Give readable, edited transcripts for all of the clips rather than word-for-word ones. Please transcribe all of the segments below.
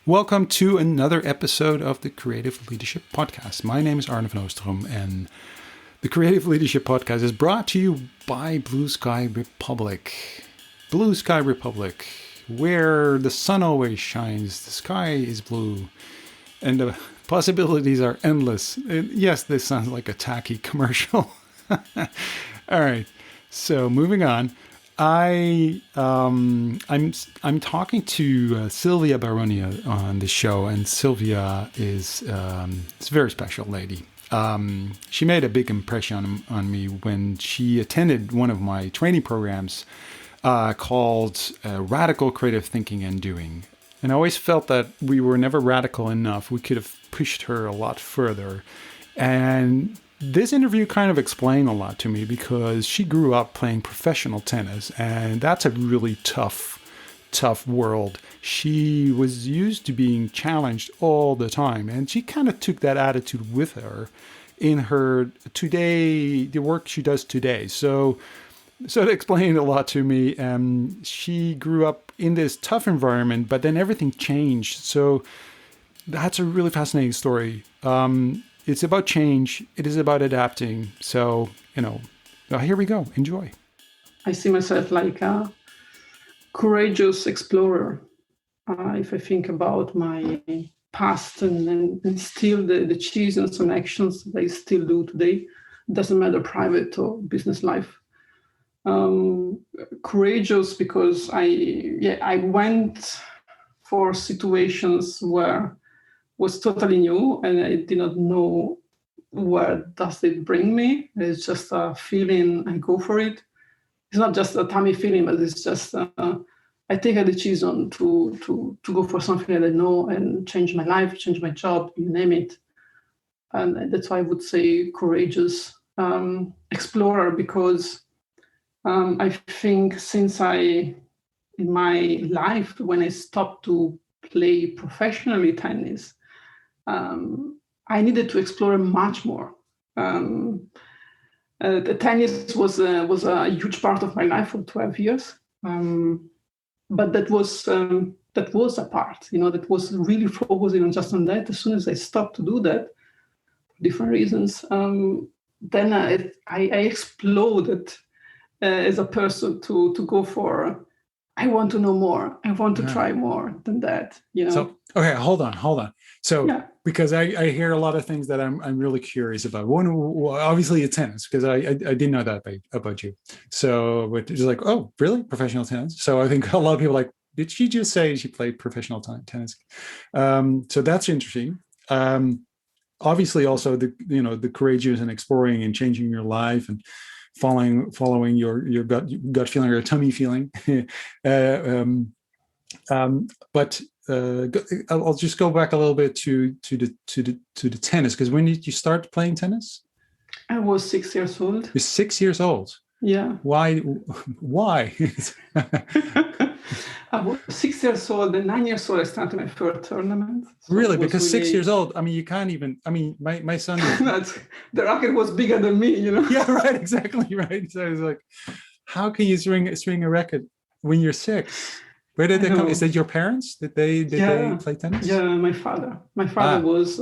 Welcome to another episode of the Creative Leadership Podcast. My name is Arne van Oostrom, and the Creative Leadership Podcast is brought to you by Blue Sky Republic. Blue Sky Republic, where the sun always shines, the sky is blue, and the possibilities are endless. And yes, this sounds like a tacky commercial. All right, so moving on. I'm talking to Silvia Baroni on the show, and Silvia is a very special lady. She made a big impression on me when she attended one of my training programs called Radical Creative Thinking and Doing. And I always felt that we were never radical enough. We could have pushed her a lot further. And this interview kind of explained a lot to me because she grew up playing professional tennis, and that's a really tough world. She was used to being challenged all the time, and she kind of took that attitude with her in her the work she does today. So it explained a lot to me. She grew up in this tough environment, but then everything changed. So that's a really fascinating story. It's about change. It is about adapting. So, here we go. Enjoy. I see myself like a courageous explorer. If I think about my past and still the achievements and actions that I still do today, doesn't matter private or business life. Courageous because I went for situations where was totally new, and I did not know where does it bring me. It's just a feeling. I go for it. It's not just a tummy feeling, but it's just I take a decision to go for something that I know and change my life, change my job, you name it. And that's why I would say courageous explorer, because I think since in my life, when I stopped to play professionally tennis, I needed to explore much more. The tennis was a huge part of my life for 12 years, but that was a part, that was really focusing on that. As soon as I stopped to do that, for different reasons, then I exploded as a person to go for. I want to know more. I want to try more than that. So, okay, hold on. So, because I hear a lot of things that I'm really curious about. One, obviously, it's tennis, because I didn't know that about you. So, but it's like, oh, really, professional tennis? So I think a lot of people are like, did she just say she played professional tennis? So that's interesting. Obviously, also the courageous and exploring and changing your life and following your gut feeling or your tummy feeling. But I'll just go back a little bit to the tennis, because when did you start playing tennis? I was 6 years old. You're 6 years old. Yeah. Why? I was 6 years old, and 9 years old I started my first tournament. So really? Because 6 years old, you can't even, my son. The racket was bigger than me, Yeah, right, exactly, right. So I was like, how can you swing a racket when you're 6? Where did they come? Is that your parents? Did they play tennis? Yeah, my father. My father was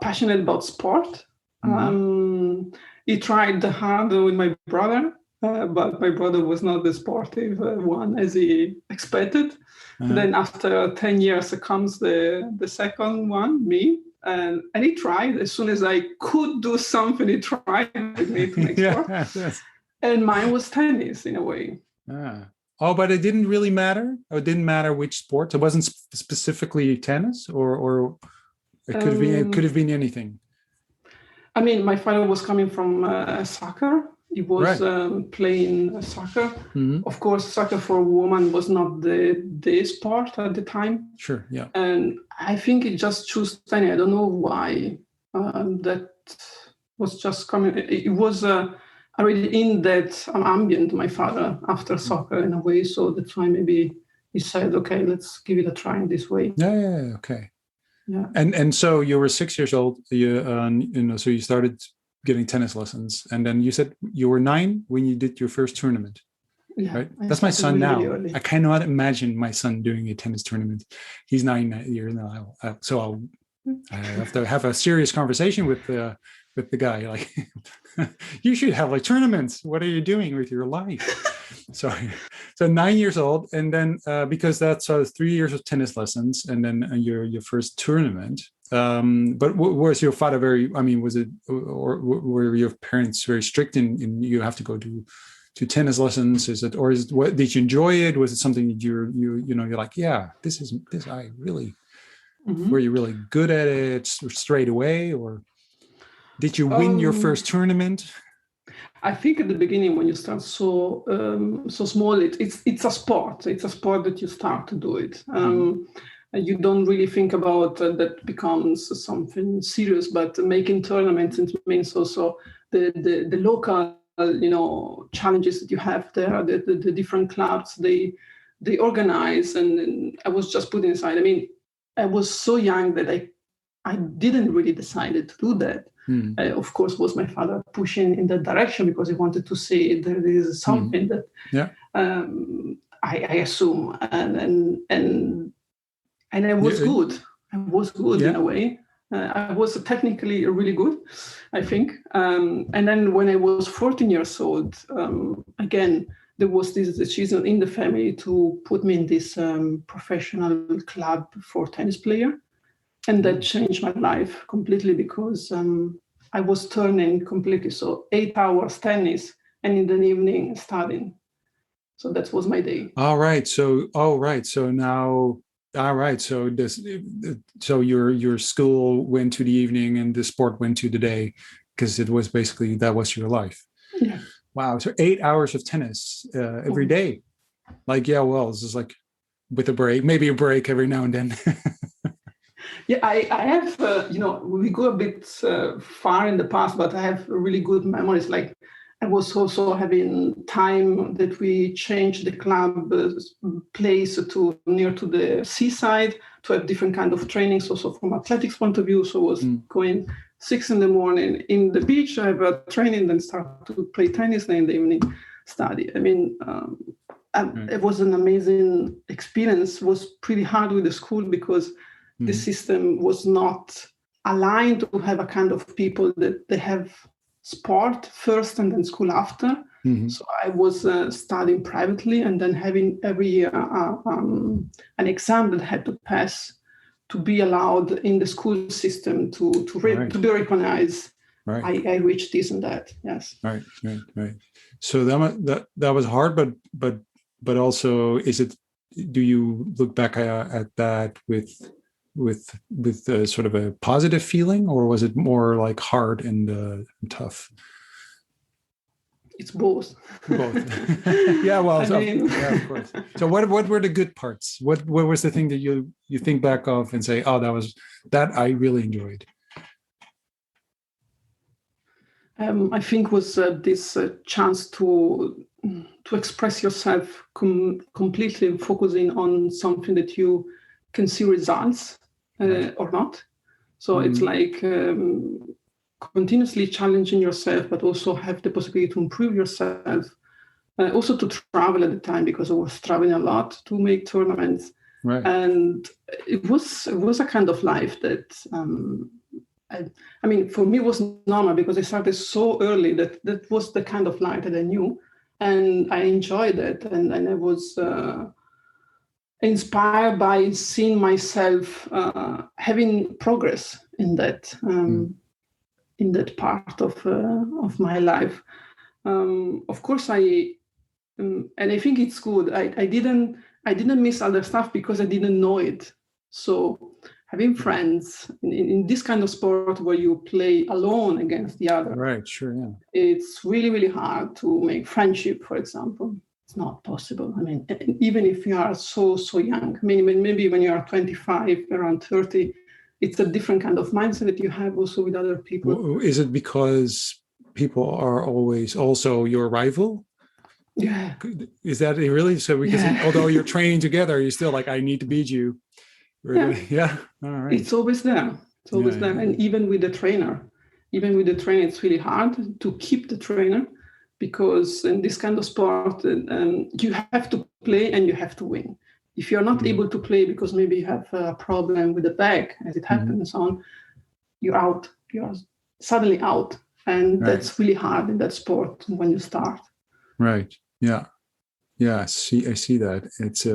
passionate about sport. Mm-hmm. He tried hard with my brother, but my brother was not the sportive one as he expected. Uh-huh. Then after 10 years comes the second one, me. And he tried. As soon as I could do something, he tried with me to make sport. Yes. And mine was tennis in a way. Oh, but it didn't really matter? Or it didn't matter which sport? It wasn't specifically tennis, or it could have been anything? My father was coming from soccer. He was playing soccer. Mm-hmm. Of course, soccer for a woman was not the sport at the time. Sure, yeah. And I think he just chose tennis. I don't know why. That was just coming. It was already in that ambient, my father, after soccer in a way. So that's why maybe he said, okay, let's give it a try in this way. Yeah, okay. Yeah. And so you were 6 years old. So you started getting tennis lessons, and then you said you were 9 when you did your first tournament. Yeah, right? I That's my started son really, now. really early. I cannot imagine my son doing a tennis tournament. He's 9 years now, so I have to have a serious conversation with the guy. Like, you should have like tournaments. What are you doing with your life? So, so 9 years old, and then because that's 3 years of tennis lessons, and then your first tournament. But was your father very? I mean, was it, or were your parents very strict in you have to go to tennis lessons? Is it, or is it, what, did you enjoy it? Was it something that you're like, yeah, this I really, were Mhm. you really good at it straight away, or did you win your Um, first tournament? I think at the beginning when you start so small, it's a sport. It's a sport that you start to do it. And you don't really think about that becomes something serious. But making tournaments, it means also the local challenges that you have there. The different clubs they organize, and I was just put inside. I mean, I was so young that I didn't really decide to do that. Mm. Of course, was my father pushing in that direction because he wanted to see there is something that Yeah. I assume, and I was Yeah. good. I was good in Yeah. a way. I was technically really good, I think. And then when I was 14 years old, again, there was this decision in the family to put me in this professional club for tennis player. And that changed my life completely because I was turning completely. So 8 hours tennis and in the evening studying. So that was my day. All right. So, all right. So now, all right. So so your school went to the evening and the sport went to the day, because it was basically, that was your life. Yeah. Wow. So 8 hours of tennis every Mhm. day. Like, yeah, well, this is like with a break, maybe a break every now and then. Yeah, I have, we go a bit far in the past, but I have really good memories. Like I was also having time that we changed the club place to near to the seaside to have different kind of trainings also from athletics point of view. So I was going 6 in the morning in the beach, I have a training, then start to play tennis, then in the evening study. I mean, it was an amazing experience. It was pretty hard with the school because the system was not aligned to have a kind of people that they have sport first and then school after. So I was studying privately and then having every year an exam that I had to pass to be allowed in the school system to be recognized. Right. I reached this and that. Yes. Right. So that was hard, but also, do you look back at that with sort of a positive feeling, or was it more like hard and tough? It's both. Both. Yeah, well, yeah, of course. So what were the good parts? What was the thing that you think back of and say, oh, that I really enjoyed? I think was this chance to express yourself completely, focusing on something that you can see results or not. So it's like continuously challenging yourself, but also have the possibility to improve yourself. Also to travel at the time, because I was traveling a lot to make tournaments. Right. And it was a kind of life that I mean, for me, it was normal because I started so early that was the kind of life that I knew, and I enjoyed it, and I was inspired by seeing myself having progress in that part of my life. Of course, and I think it's good. I didn't miss other stuff because I didn't know it. So having friends in this kind of sport where you play alone against the other, right? Sure, yeah. It's really, really hard to make friendship, for example. It's not possible. I mean, even if you are so young, I mean, maybe when you are 25, around 30, it's a different kind of mindset that you have also with other people. Is it because people are always also your rival? Yeah. Is that really so? Because although you're training together, you're still like, I need to beat you. Yeah. All right. It's always there. It's always there. And even with the trainer, it's really hard to keep the trainer because in this kind of sport, you have to play and you have to win. If you're not able to play because maybe you have a problem with the back, as it happens and so on, you're out. You're suddenly out. And that's really hard in that sport when you start. Right. Yeah. Yeah. I see that. It's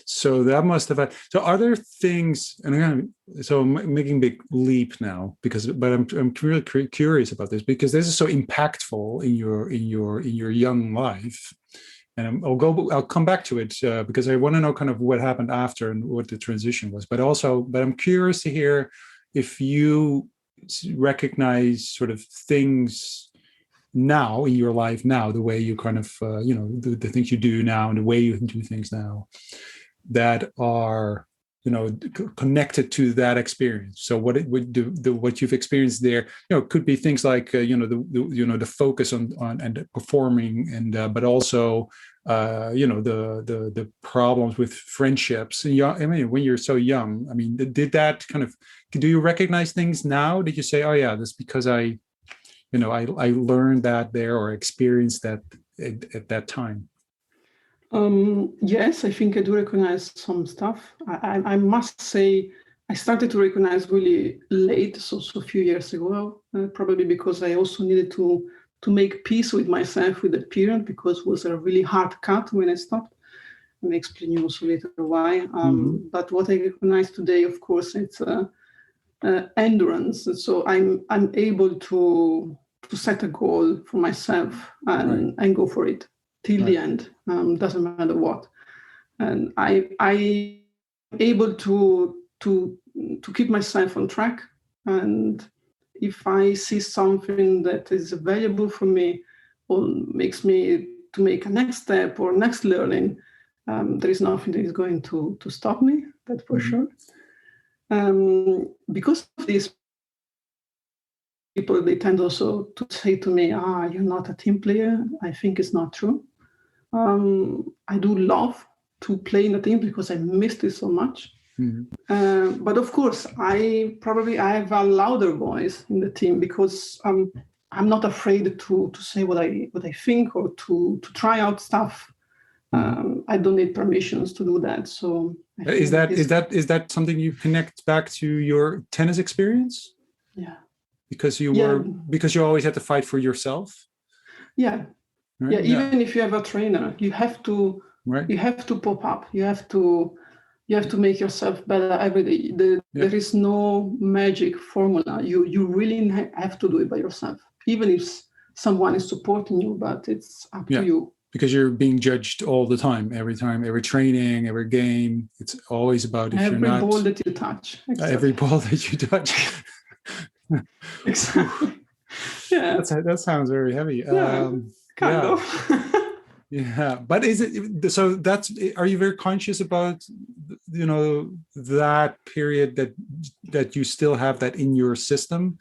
so that must have had. So are there things? And again, so I'm making a big leap now but I'm really curious about this because this is so impactful in your young life. And I'll come back to it because I want to know kind of what happened after and what the transition was. But I'm curious to hear if you recognize sort of things now in your life now, the way you kind of the things you do now and the way you do things now that are connected to that experience. So what it would do, what you've experienced there, could be things like the focus on and performing, and but also the problems with friendships. And I mean, when you're so young, I mean, did that kind of? Do you recognize things now? Did you say, oh yeah, that's because I learned that there or experienced that at that time? Yes, I think I do recognize some stuff. I must say I started to recognize really late, so a few years ago, probably because I also needed to make peace with myself with that period, because it was a really hard cut when I stopped. I may explain you also later why. But what I recognize today, of course, it's endurance. So I'm able to set a goal for myself and go for it till the end. Doesn't matter what. And I'm able to keep myself on track. And if I see something that is valuable for me or makes me to make a next step or next learning, there is nothing that is going to stop me, that's for sure. Because of this, people, they tend also to say to me, you're not a team player. I think it's not true. I do love to play in a team because I missed it so much. But of course, I have a louder voice in the team because I'm not afraid to say what I think or to try out stuff. I don't need permissions to do that. So is that something you connect back to your tennis experience? Yeah. Because you always had to fight for yourself. Yeah. Right? Yeah. Even if you have a trainer, you have to pop up. You have to make yourself better every day. There is no magic formula. You really have to do it by yourself, even if someone is supporting you, but it's up to you. Because you're being judged all the time, every training, every game. It's always about if every you're not... Every ball that you touch. Exactly. Every ball that you touch. Exactly. Yeah. That sounds very heavy. Kind of. Yeah, but is it so? Are you very conscious about that period that you still have that in your system?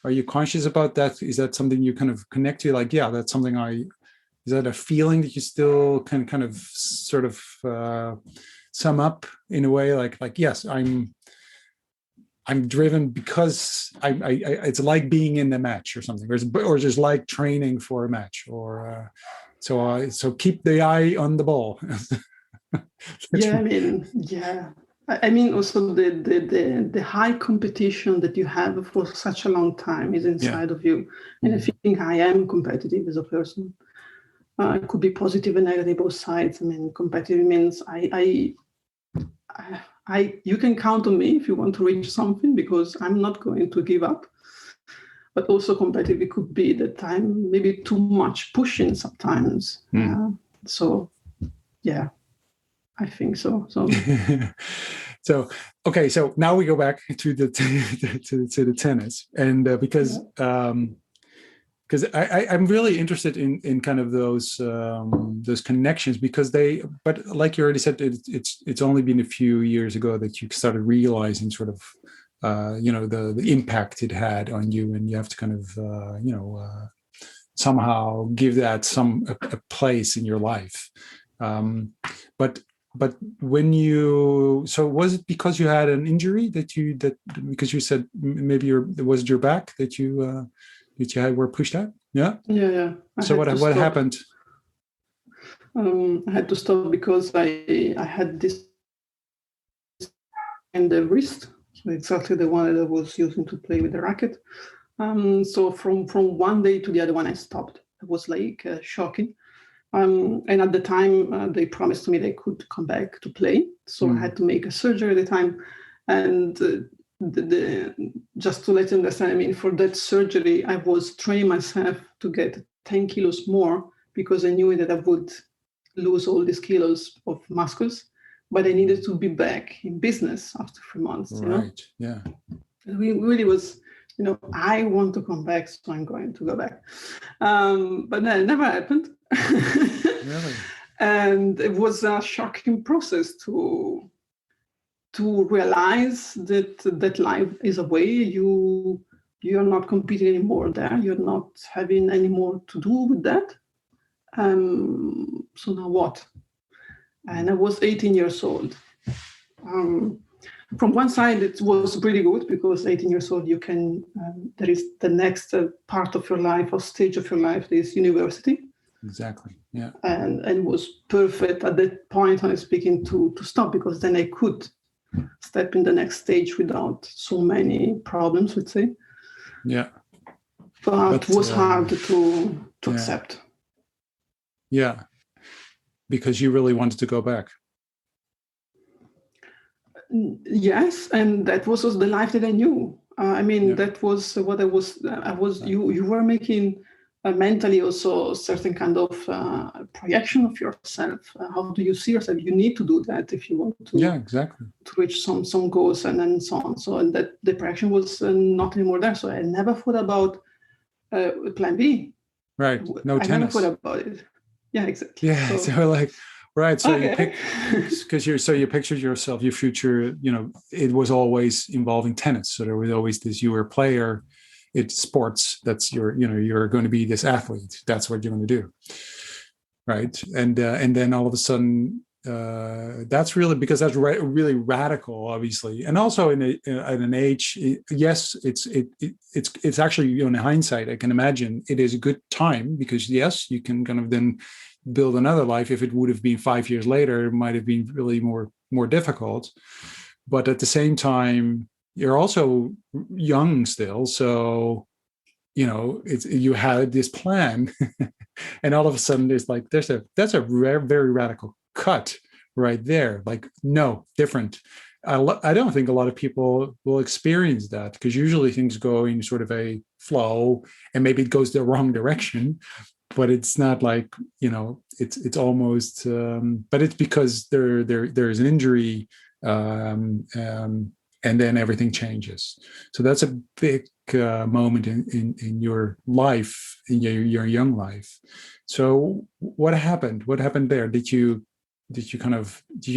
Are you conscious about that? Is that something you kind of connect to? Like, that's something is that a feeling that you still can kind of sort of sum up in a way? Like yes, I'm driven because I it's like being in the match or something, or just like training for a match, or so keep the eye on the ball. I mean, also the high competition that you have for such a long time is inside of you, and I think I am competitive as a person. It could be positive and negative, both sides. I mean, competitive means you can count on me if you want to reach something, because I'm not going to give up. But also competitive, it could be that I'm maybe too much pushing sometimes. So I think so. So okay, so now we go back to the tennis, and because I'm really interested in kind of those connections, but like you already said, it's only been a few years ago that you started realizing sort of the impact it had on you, and you have to kind of somehow give that a place in your life. But when so was it because you had an injury because you said maybe was it your back that you were pushed out? Yeah. Yeah. So what happened? I had to stop because I had this in the wrist, so exactly the one that I was using to play with the racket. So from one day to the other one, I stopped. It was like shocking. And at the time, they promised me they could come back to play. So I had to make a surgery at the time. And just to let you understand, I mean, for that surgery, I was training myself to get 10 kilos more because I knew that I would lose all these kilos of muscles, but I needed to be back in business after 3 months. Right. Yeah. It really was, I want to come back, so I'm going to go back. But that never happened. Really? And it was a shocking process to realize that life is a way you're not competing anymore there. You're not having any more to do with that. So now what? And I was 18 years old. From one side, it was pretty good because 18 years old, you can, there is the next part of your life or stage of your life is university. Exactly. Yeah. And it was perfect at that point, I'm speaking, to stop, because then I could step in the next stage without so many problems, let's say. Yeah. But it was hard to accept. Yeah. Because you really wanted to go back. Yes, and that was also the life that I knew. That was what I was. You were making mentally also a certain kind of projection of yourself. How do you see yourself? You need to do that if you want to. Yeah, exactly. To reach some goals and then so on. So and that the projection was not anymore there. So I never thought about plan B. Right. No tennis. I never thought about it. Yeah, exactly. Yeah. So like. Right. So okay. You pick because you pictured yourself, your future, it was always involving tennis. So there was always this, you were a player, it's sports. That's you're going to be this athlete. That's what you're going to do. Right. And then all of a sudden, that's really, because that's really radical, obviously. And also at an age, yes, it's actually, in hindsight, I can imagine it is a good time because yes, you can kind of then build another life. If it would have been 5 years later, it might have been really more difficult. But at the same time, you're also young still, so you had this plan, and all of a sudden that's a very radical cut right there. Like, no, different. I don't think a lot of people will experience that, because usually things go in sort of a flow, and maybe it goes the wrong direction. But it's not like, it's almost, but it's because there's an injury, and then everything changes. So that's a big moment in your life, in your young life. So what happened? What happened there? Did you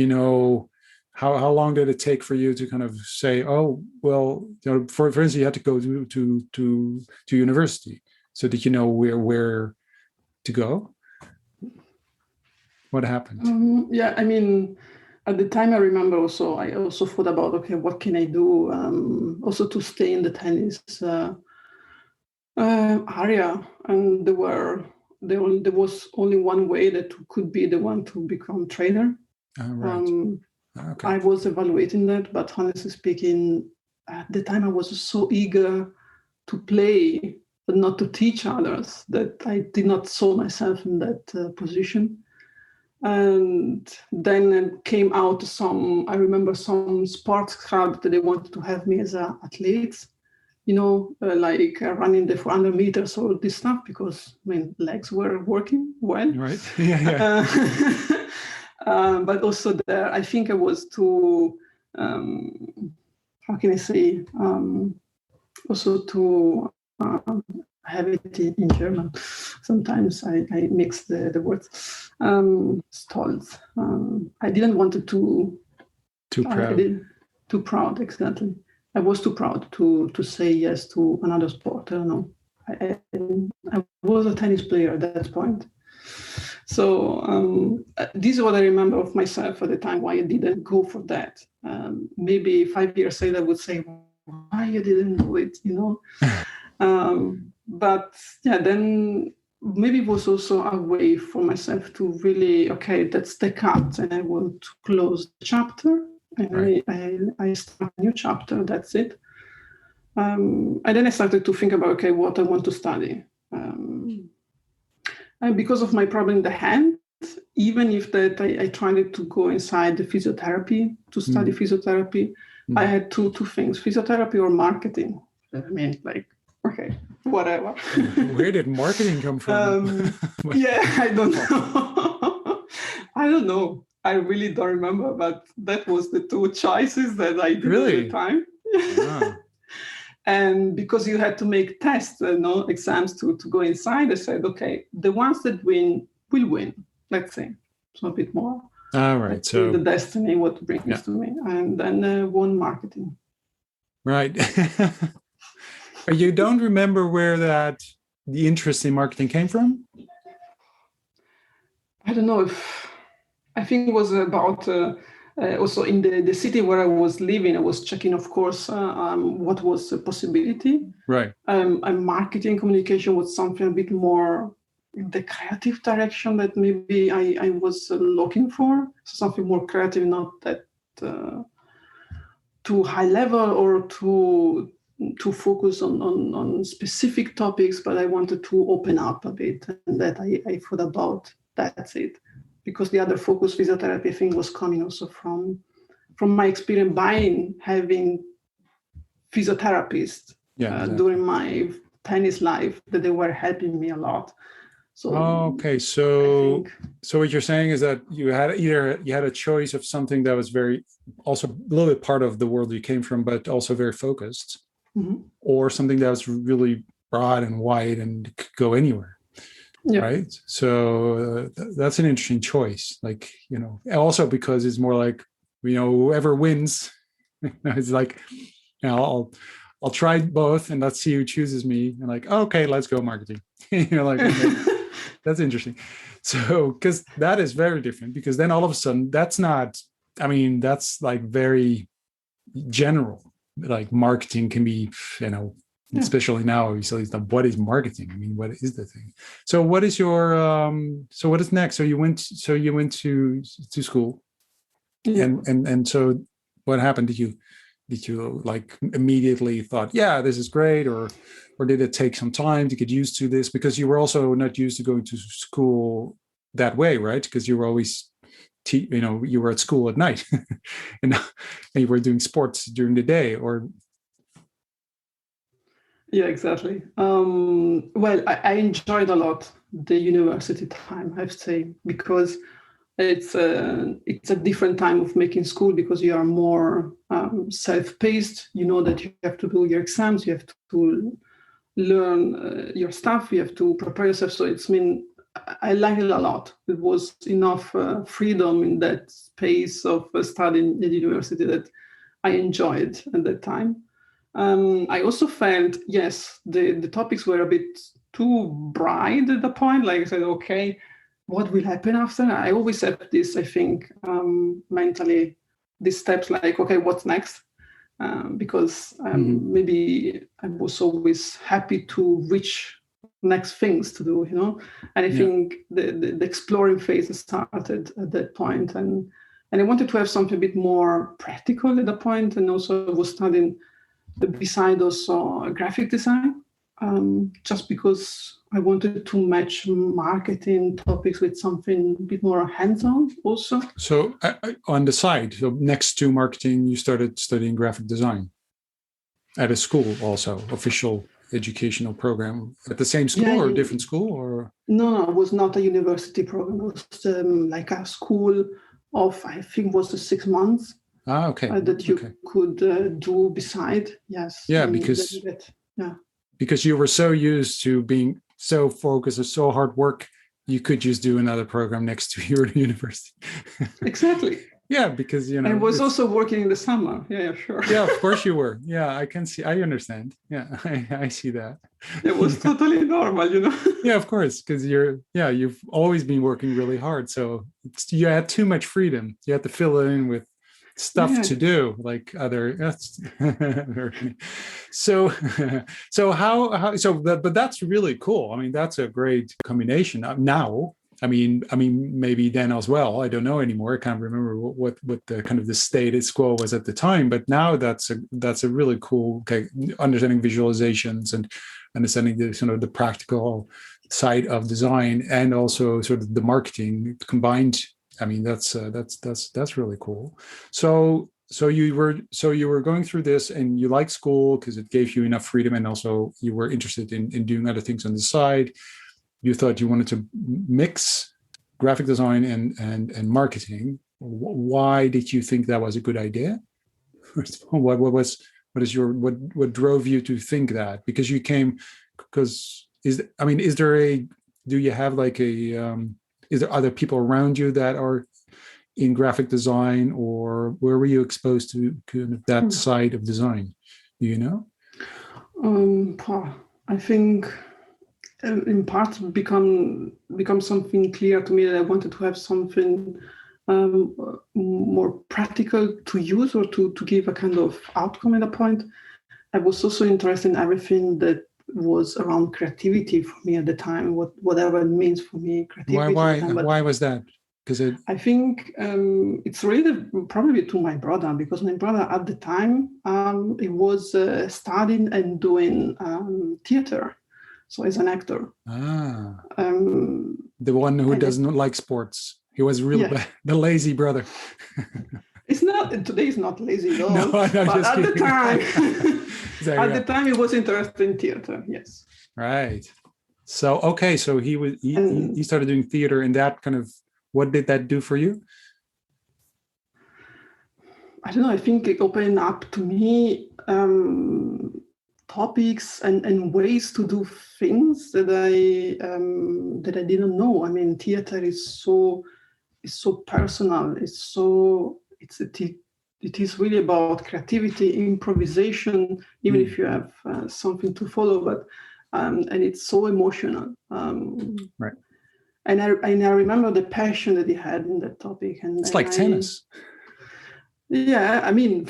know, how long did it take for you to kind of say, oh, well, for instance, you had to go to university. So did you know where to go? What happened? At the time I remember I also thought about, okay, what can I do also to stay in the tennis area, and there was only one way that could be the one to become trainer. Right. Okay. I was evaluating that, but honestly speaking, at the time I was so eager to play but not to teach others, that I did not saw myself in that position. And then it came out I remember some sports club that they wanted to have me as an athlete, like running the 400 meters, all this stuff, because legs were working well. Right. Yeah. But also there, I think I was too, how can I say, also too, I have it in German. Sometimes I mix the words. Stolz. I didn't want it too proud. Too proud, exactly. I was too proud to say yes to another sport. I don't know. I was a tennis player at that point. So this is what I remember of myself at the time, why I didn't go for that. Maybe 5 years later I would say, why you didn't do it, but yeah, then maybe it was also a way for myself to really, okay, that's the cut, and I want to close the chapter, and Right. I start a new chapter. That's it. And then I started to think about, okay, what I want to study. And because of my problem in the hand, even if that I tried to go inside the physiotherapy to study physiotherapy, I had two things: physiotherapy or marketing. I mean, like, okay, whatever. Where did marketing come from? Yeah, I don't know. I don't know. I really don't remember, but that was the two choices that I did at the time. Wow. And because you had to make tests, exams to go inside, I said, okay, the ones that win will win, let's say. So a bit more. All right. So the destiny, what brings to me. And then won marketing. Right. You don't remember where the interest in marketing came from? I don't know I think it was about also in the city where I was living. I was checking, of course, what was a possibility. Right. And marketing communication was something a bit more in the creative direction that maybe I was looking for. So something more creative, not that too high level or to focus on specific topics, but I wanted to open up a bit, and that I thought about. That's it. Because the other focus, physiotherapy, I think, was coming also from my experience having physiotherapists during my tennis life, that they were helping me a lot. So okay, so what you're saying is that you had a choice of something that was very also a little bit part of the world you came from, but also very focused, or something that was really broad and wide and could go anywhere. Yeah. Right. So that's an interesting choice. Like, also because it's more like, whoever wins, it's like, I'll try both and let's see who chooses me. And like, okay, let's go marketing. Like, okay, that's interesting. So, because that is very different, because then all of a sudden that's like very general. Like marketing can be, especially now, obviously, what is marketing? I mean, what is the thing? So what is your, so what is next? So you went to school, and so what happened? Did you like immediately thought, yeah, this is great, or did it take some time to get used to this? Because you were also not used to going to school that way, right? Because you were always you were at school at night and you were doing sports during the day, or yeah, exactly. Well, I enjoyed a lot the university time, I have to say, because it's a different time of making school, because you are more self-paced. You know that you have to do your exams, you have to learn your stuff, you have to prepare yourself. So I liked it a lot. It was enough freedom in that space of studying at university that I enjoyed at that time. I also felt, yes, the topics were a bit too bright at the point. Like I said, okay, what will happen after? I always have this, I think, mentally, these steps like, okay, what's next? Because maybe I was always happy to reach next things to do, and I think the exploring phase started at that point, and I wanted to have something a bit more practical at the point, and also I was studying beside also graphic design, just because I wanted to match marketing topics with something a bit more hands-on also. So on the side, so next to marketing, you started studying graphic design at a school, also official educational program at the same school or a different school, or? No, it was not a university program. It was like a school of, I think, was 6 months. Okay. That you could do beside, yes. Yeah, because you were so used to being so focused or so hard work, you could just do another program next to your university. Exactly. Yeah, because I was also working in the summer. Yeah, sure. Yeah, of course you were. Yeah, I can see. I understand. Yeah, I see that. It was totally normal, Yeah, of course, because you've always been working really hard, so you had too much freedom. You had to fill it in with stuff to do, like other. So, but that's really cool. I mean, that's a great combination. Now, I mean, maybe then as well. I don't know anymore. I can't remember what the kind of the status quo was at the time. But now that's a really cool, okay, understanding visualizations and understanding the sort of the practical side of design and also sort of the marketing combined. I mean, that's really cool. So you were going through this and you liked school because it gave you enough freedom, and also you were interested in doing other things on the side. You thought you wanted to mix graphic design and marketing. Why did you think that was a good idea? What drove you to think that? Because you came, do you have like is there other people around you that are in graphic design, or where were you exposed to kind of that side of design? Do you know? I think in part become something clear to me that I wanted to have something more practical to use, or to give a kind of outcome at a point. I was also interested in everything that was around creativity for me at the time, whatever it means for me, creativity. Why was that? Because I think it's related probably to my brother, because my brother at the time he was studying and doing theater, so as an actor. The one who doesn't like sports. He was really the lazy brother. It's not today. It's not lazy at all. No, but at kidding. the time, Exactly. at the time, he was interested in theater. Yes. Right. So okay. So he started doing theater, and that kind of, what did that do for you? I don't know. I think it opened up to me topics and ways to do things that I didn't know. I mean, theater is so personal. It is really about creativity, improvisation, even if you have something to follow. But and it's so emotional. Right. And I remember the passion that he had in that topic. And it's like tennis. Yeah, I mean,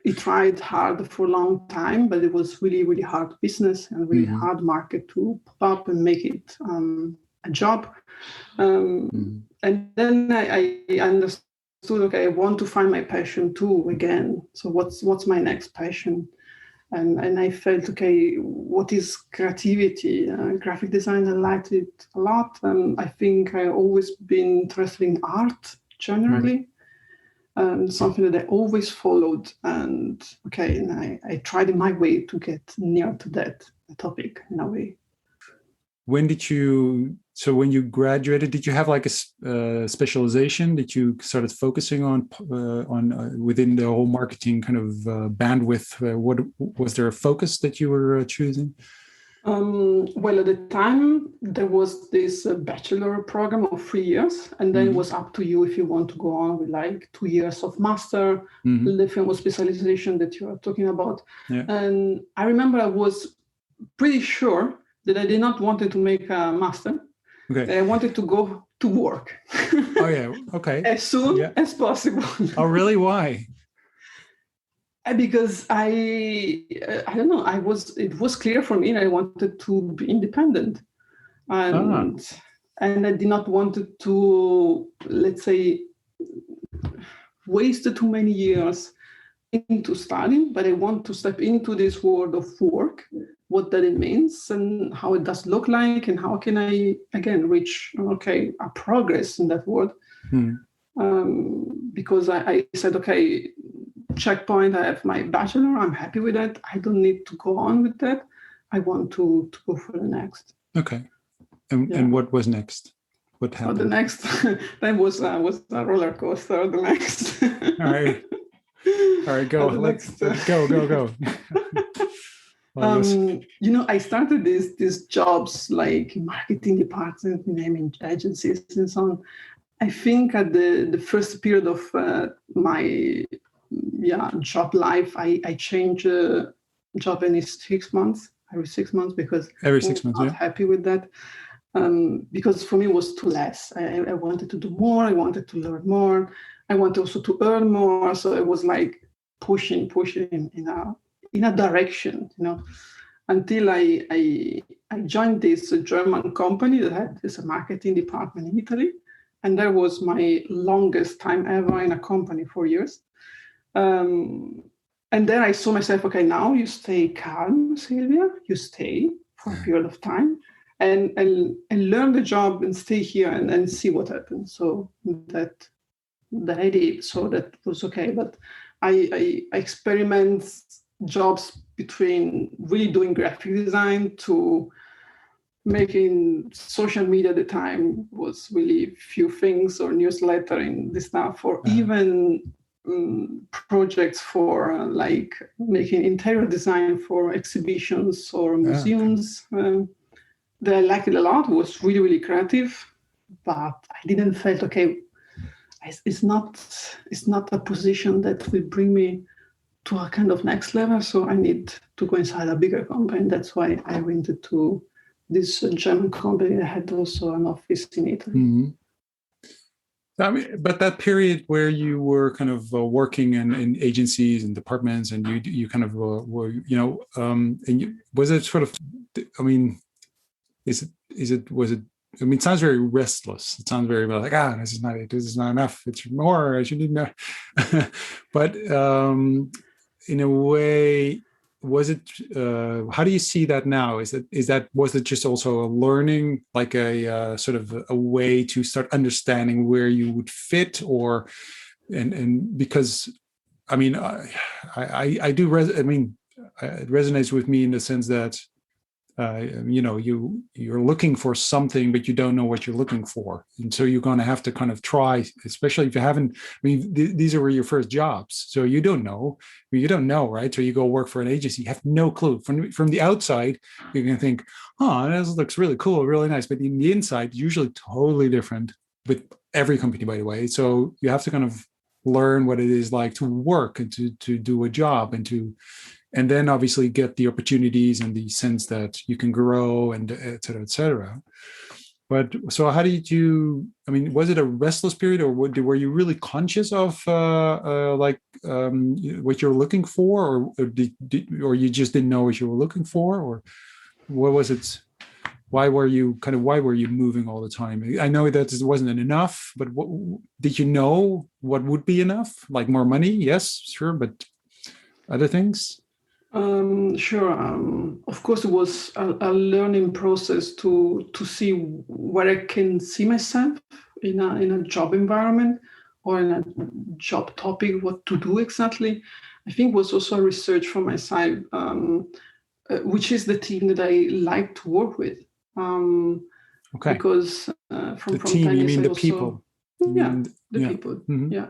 he tried hard for a long time, but it was really, really hard business and really hard market to pop up and make it a job. And then I understood, okay, I want to find my passion too again. So what's my next passion? And I felt, okay, what is creativity? Graphic design, I liked it a lot. I think I've always been interested in art generally. Something that I always followed. And okay, and I tried in my way to get near to that topic in a way. When you graduated, did you have like a specialization that you started focusing on within the whole marketing kind of bandwidth? What was there a focus that you were choosing? Well, at the time, there was this bachelor program of 3 years, and then it was up to you if you want to go on with like 2 years of master, the famous specialization that you are talking about. Yeah. And I remember I was pretty sure that I did not want to make a master. Okay. I wanted to go to work. Oh, yeah. Okay. As soon as possible. Oh, really? Why? Because I don't know. It was clear for me that I wanted to be independent, and I did not want to, let's say, waste too many years into studying. But I want to step into this world of work, what that it means, and how it does look like, and how can I again reach a progress in that world. Because I said, okay, checkpoint, I have my bachelor, I'm happy with that. I don't need to go on with that. I want to go for the next. Okay. And what was next? What happened? The next that was a roller coaster. The next. All right, go. Let's go. I started these jobs like marketing department, naming agencies and so on. I think at the first period of my job life, I changed job every 6 months, because every 6 months, I was not happy with that. Because for me it was too less. I wanted to do more. I wanted to learn more. I wanted also to earn more. So it was like pushing in a direction, until I joined this German company that had this marketing department in Italy. And that was my longest time ever in a company, 4 years. And then I saw myself, okay, now you stay calm, Silvia, you stay for a period of time and learn the job and stay here and see what happens. So that I did. So that was okay. But I experiment jobs between really doing graphic design to making social media at the time was really few things, or newsletter and this stuff, or even projects for like making interior design for exhibitions or museums. That I liked it a lot. It was really, really creative, but I didn't felt okay. It's not a position that will bring me to a kind of next level. So I need to go inside a bigger company. That's why I went to this German company that had also an office in Italy. Mm-hmm. I mean, but that period where you were kind of working in agencies and departments, and you kind of were, was it sort of, I mean, was it, I mean, it sounds very restless. It sounds very like, this is not it. This is not enough. It's more, I should need more. But in a way, was it, how do you see that now? Was it just also a learning, like a sort of a way to start understanding where you would fit, or, and because, I mean, I do, it resonates with me in the sense that, you're looking for something, but you don't know what you're looking for. And so you're going to have to kind of try, especially if you haven't, these are your first jobs. So you don't know, right? So you go work for an agency, you have no clue. From the outside, you're going to think, this looks really cool, really nice. But in the inside, usually totally different with every company, by the way. So you have to kind of learn what it is like to work and to do a job and then obviously get the opportunities and the sense that you can grow and et cetera, et cetera. But so how did you, was it a restless period, or were you really conscious of what you're looking for, or you just didn't know what you were looking for, or what was it? Why were you moving all the time? I know that it wasn't enough, but did you know what would be enough? Like more money? Yes, sure. But other things? Sure. Of course, it was a learning process to see where I can see myself in a job environment or in a job topic, what to do exactly. I think it was also a research from my side, which is the team that I like to work with. Okay. Because from team, tennis, you mean the people? People. Mm-hmm. Yeah.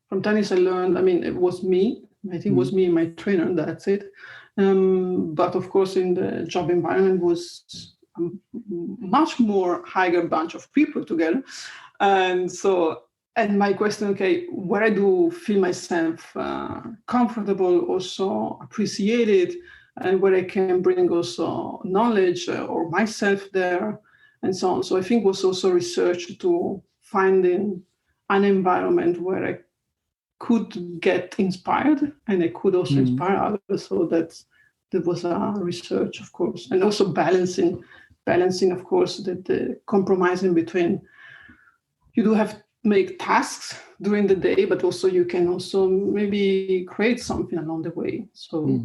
From tennis, I learned. It was me. I think it was me and my trainer. That's it. But of course, in the job environment was a much more higher bunch of people together. And my question, okay, where I do feel myself comfortable, also appreciated, and where I can bring also knowledge or myself there, and so on. So I think it was also research to finding an environment where I could get inspired and I could also inspire others. So that was a research, of course, and also balancing, of course, the compromising between you do have to make tasks during the day, but also you can also maybe create something along the way. So.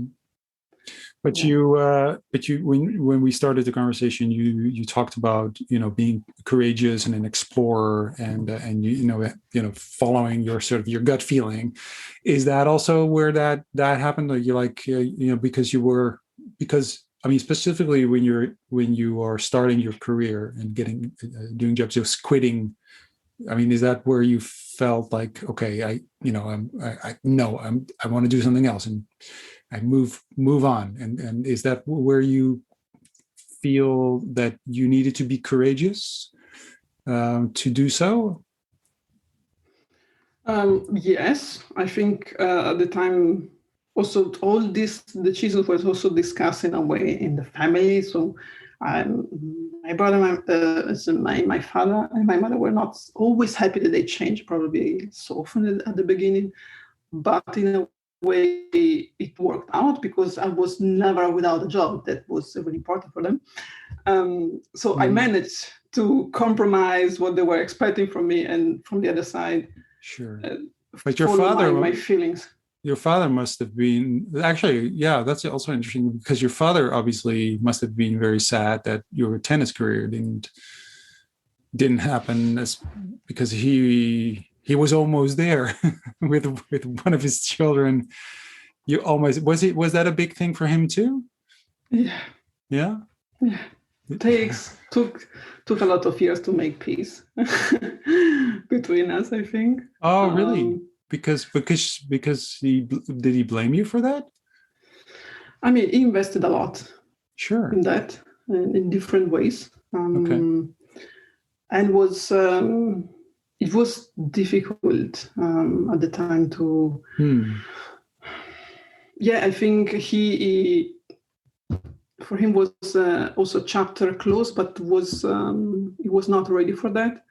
But when we started the conversation, you talked about being courageous and an explorer and following your sort of your gut feeling. Is that also where that happened? Like specifically when you are starting your career and doing jobs, just quitting. Is that where you felt like, okay, I want to do something else and I move on, and is that where you feel that you needed to be courageous to do so? Yes, I think at the time also all these decisions was also discussed in a way in the family. So My brother, my father, and my mother were not always happy that they changed. Probably so often at the beginning, but in a way it worked out because I was never without a job. That was really important for them. So I managed to compromise what they were expecting from me, and from the other side, sure. But your father, my feelings. Your father must have been actually, yeah, that's also interesting because your father obviously must have been very sad that your tennis career didn't happen because he was almost there with one of his children. You almost was that a big thing for him too? Yeah. Yeah. Yeah. Took a lot of years to make peace between us, I think. Oh, really? Because did he blame you for that? I mean, he invested a lot. Sure. In that, in different ways. Okay. And it was difficult at the time to. Yeah, I think he for him was also chapter closed, but he was not ready for that.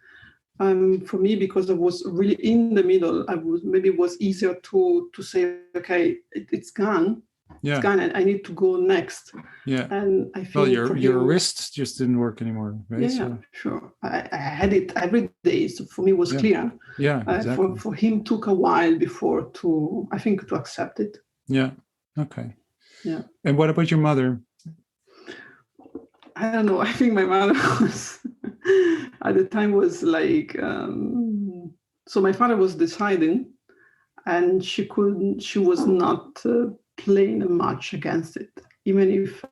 For me, because I was really in the middle, it was easier to say, okay, it's gone. Yeah. It's gone, and I need to go next. Yeah. And I think your wrists just didn't work anymore, right? Yeah, so. Sure. I had it every day, so for me it was clear. Yeah, exactly. For him, took a while before to accept it. Yeah. Okay. Yeah. And what about your mother? I don't know. I think my mother was at the time was like. So my father was deciding, and she was not playing much against it, even if.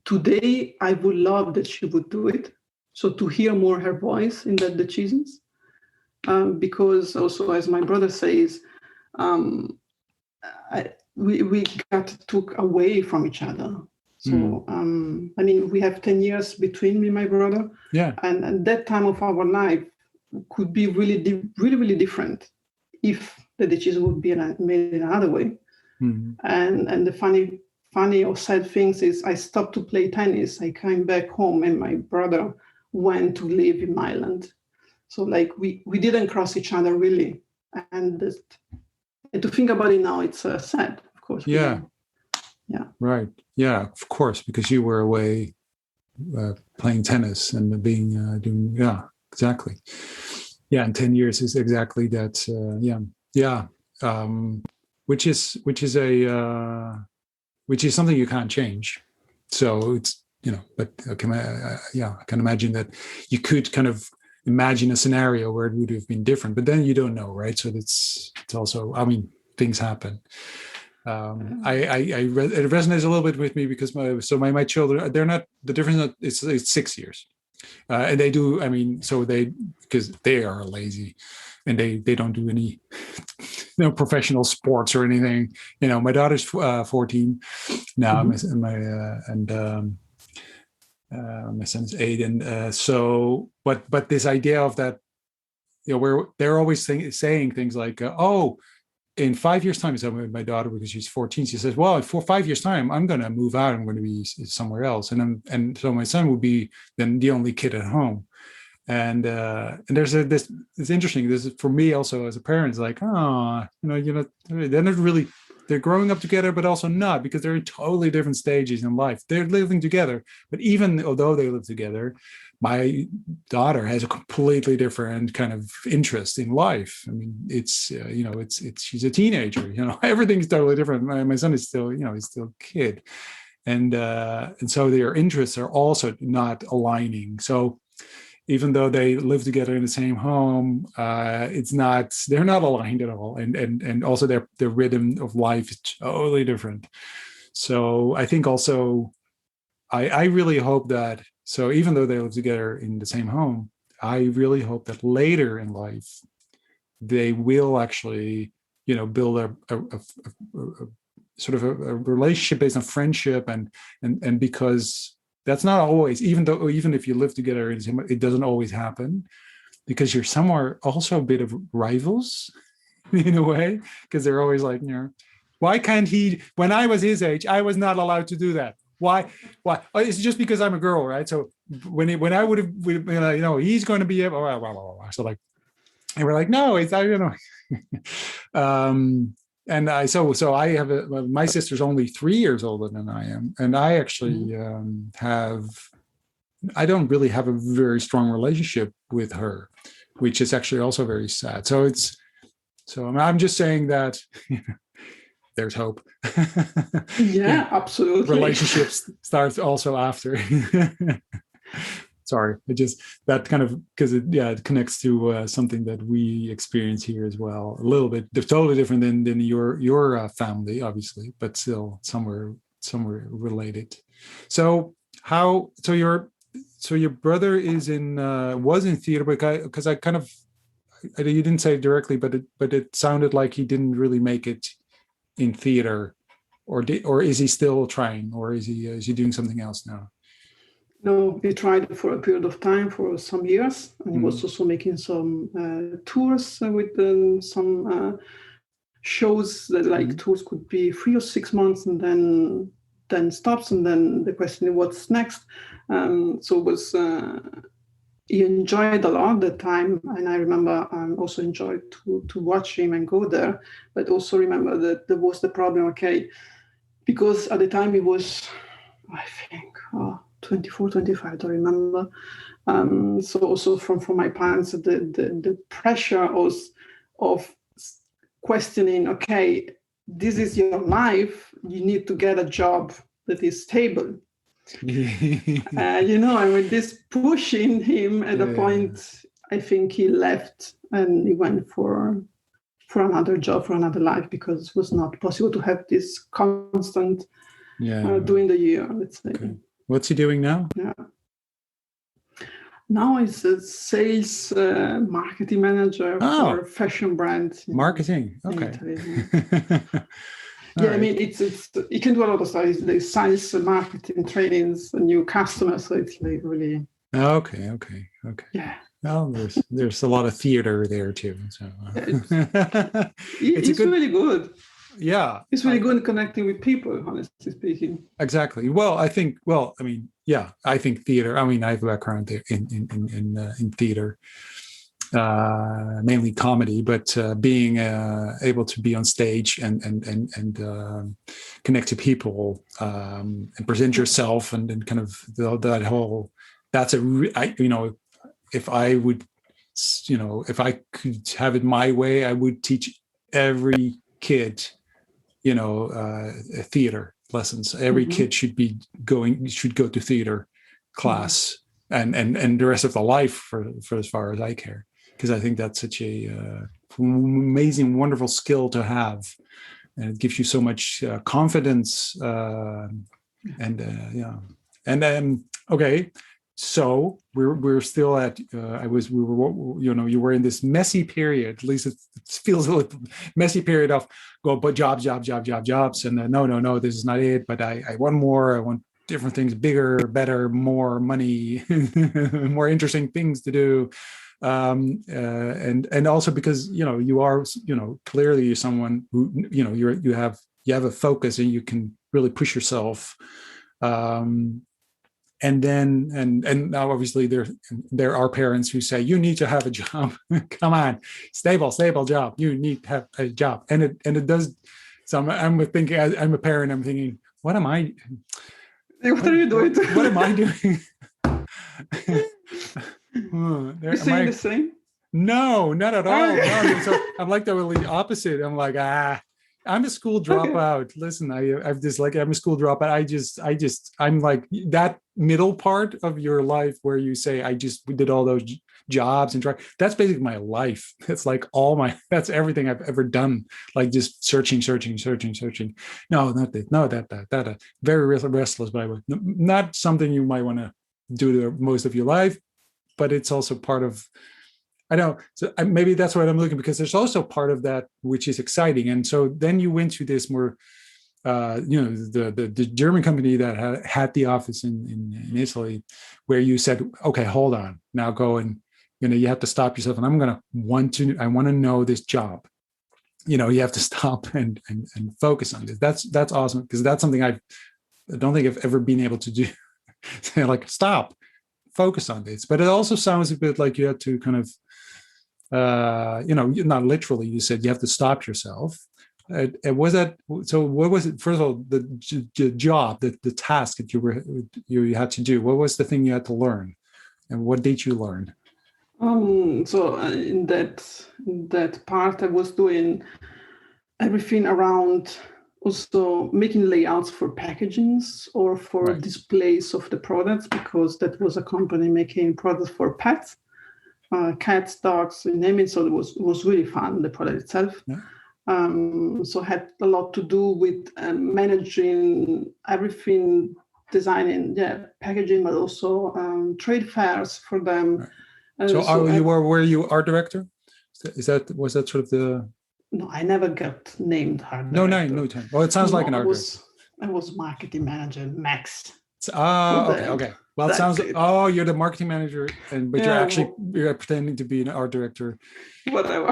Today, I would love that she would do it. So to hear more her voice in that decisions, because also, as my brother says, we got took away from each other. So I mean, we have 10 years between me and my brother. Yeah. And that time of our life could be really, really different if the decision would be made in another way. And the funny or sad things is I stopped to play tennis. I came back home and my brother went to live in Ireland. So like we didn't cross each other really. And to think about it now, it's sad, of course. Yeah. Yeah. Right. Yeah, of course, because you were away playing tennis and being doing, yeah, exactly. Yeah, and 10 years is exactly that. Yeah. Which is something you can't change. So it's, but I can imagine that you could kind of imagine a scenario where it would have been different, but then you don't know, right? So it's also, I mean, things happen. It resonates a little bit with me because my children, they're not, the difference it's 6 years. And they do, I mean, because they are lazy and they don't do any professional sports or anything. My daughter's 14 now, my son's 8, and so but this idea of that, where they're always saying things like, oh, in 5 years' time, so my daughter, because she's 14, she says, well, for 5 years' time, I'm going to move out. I'm going to be somewhere else. And so my son would be then the only kid at home. And there's this, it's interesting. This is for me also as a parent, it's like, oh, they're not really, they're growing up together, but also not, because they're in totally different stages in life. They're living together, but even although they live together, my daughter has a completely different kind of interest in life. I mean, it's she's a teenager. Everything's totally different. My son is still, he's still a kid, and so their interests are also not aligning. So even though they live together in the same home, they're not aligned at all, and also their rhythm of life is totally different. So I think also, I really hope that. So even though they live together in the same home, I really hope that later in life, they will actually, build a sort of a relationship based on friendship, and because that's not always, even if you live together, it doesn't always happen, because you're somewhere also a bit of rivals in a way, because they're always like, why can't he, when I was his age, I was not allowed to do that. Why? Oh, it's just because I'm a girl, right? So when I would have, he's going to be able, so like, and we're like, no, it's, I don't know. And so I have my sister's only 3 years older than I am. And I actually I don't really have a very strong relationship with her, which is actually also very sad. So I'm just saying that there's hope. Yeah, absolutely. Relationships starts also after. Sorry, it just that kind of because it connects to something that we experience here as well. A little bit totally different than your family, obviously, but still somewhere related. So your brother is was in theater, because I kind of you didn't say it directly, but it sounded like he didn't really make it in theater, or is he still trying, or is he doing something else now? No, he tried for a period of time, for some years, and he was also making some tours with some shows that tours could be 3 or 6 months, and then stops, and then the question is what's next. So it was he enjoyed a lot the time, and I remember also enjoyed to watch him and go there, but also remember that there was the problem, because at the time he was, I think, 24, 25, I don't remember. So also from my parents, the pressure of questioning, this is your life, you need to get a job that is stable. And with this pushing him at a point, I think he left and he went for another job, for another life, because it was not possible to have this constant during the year, let's say. Okay. What's he doing now? Yeah. Now he's a sales marketing manager for a fashion brand. Marketing, okay. I mean, it's you can do a lot of stuff. There's sales, marketing, trainings, new customers. So it's like really. Okay. Yeah. Well, there's a lot of theater there too. So it's really good. Yeah, it's really good in connecting with people, honestly speaking. Exactly. Well, I think theater. I mean, I have a background there in theater, mainly comedy, but being able to be on stage and connect to people and present yourself and kind of that whole. That's if I would, if I could have it my way, I would teach every kid. Theater lessons. Every kid should go to theater class and the rest of their life for as far as I care, because I think that's such a amazing, wonderful skill to have, and it gives you so much confidence. Okay. So we're still at. You were in this messy period. At least it feels a little messy period of but jobs, and no, this is not it. But I want more. I want different things, bigger, better, more money, more interesting things to do, and also because you are clearly someone who you have a focus and you can really push yourself. And now obviously there are parents who say you need to have a job. Come on, stable job. You need to have a job, and it does. So I'm thinking, I'm a parent. I'm thinking, what am I? What are you doing? What am I doing? You're saying the same? No, not at all. No. So I'm like the opposite. I'm like, I'm a school dropout. Okay. Listen, I'm a school dropout. I'm like that middle part of your life where you say, we did all those jobs and try. That's basically my life. It's like that's everything I've ever done. Like just searching. No, not that. No, that. Very restless, by the way. Not something you might want to do the most of your life, but it's also part of. I know. So maybe that's what I'm looking, because there's also part of that which is exciting. And so then you went to this more, the German company that had the office in Italy, where you said, okay, hold on, now go and you have to stop yourself, and I want to know this job. You have to stop and focus on this. That's awesome, because that's something I've don't think I've ever been able to do say like stop, focus on this. But it also sounds a bit like you had to kind of not literally. You said you have to stop yourself. Was that so? What was it? First of all, the job, the task that you had to do. What was the thing you had to learn, and what did you learn? So in that part, I was doing everything around also making layouts for packagings or for displays of the products, because that was a company making products for pets, cats, dogs, you name it. So it was really fun, the product itself. Yeah. So I had a lot to do with managing everything, designing, packaging, but also trade fairs for them. Right. Were you art director? Was that sort of the? No, I never got named art director. No time. Well, it sounds like an art director. I was marketing manager, Max. Okay. Well, it sounds. Oh, you're the marketing manager, you're pretending to be an art director. Whatever.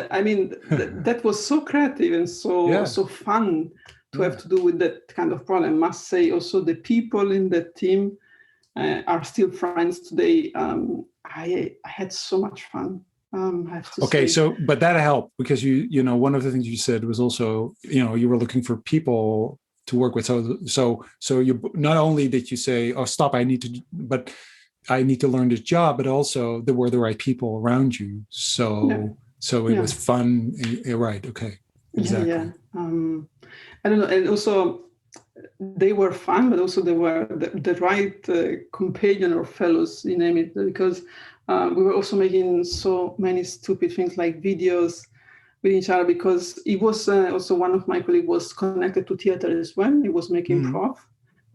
I mean, that was so creative and so fun to have to do with that kind of problem. I must say, also the people in the team are still friends today. I had so much fun. I have to say. So but that helped, because you know one of the things you said was also you were looking for people to work with. So you not only did you say, oh stop, I need to learn this job, but also there were the right people around you. So it was fun. Right. Okay. Exactly. Yeah. I don't know. And also they were fun, but also they were the right companion or fellows, you name it, because we were also making so many stupid things like videos with each other, because it was also one of my colleagues was connected to theater as well. He was making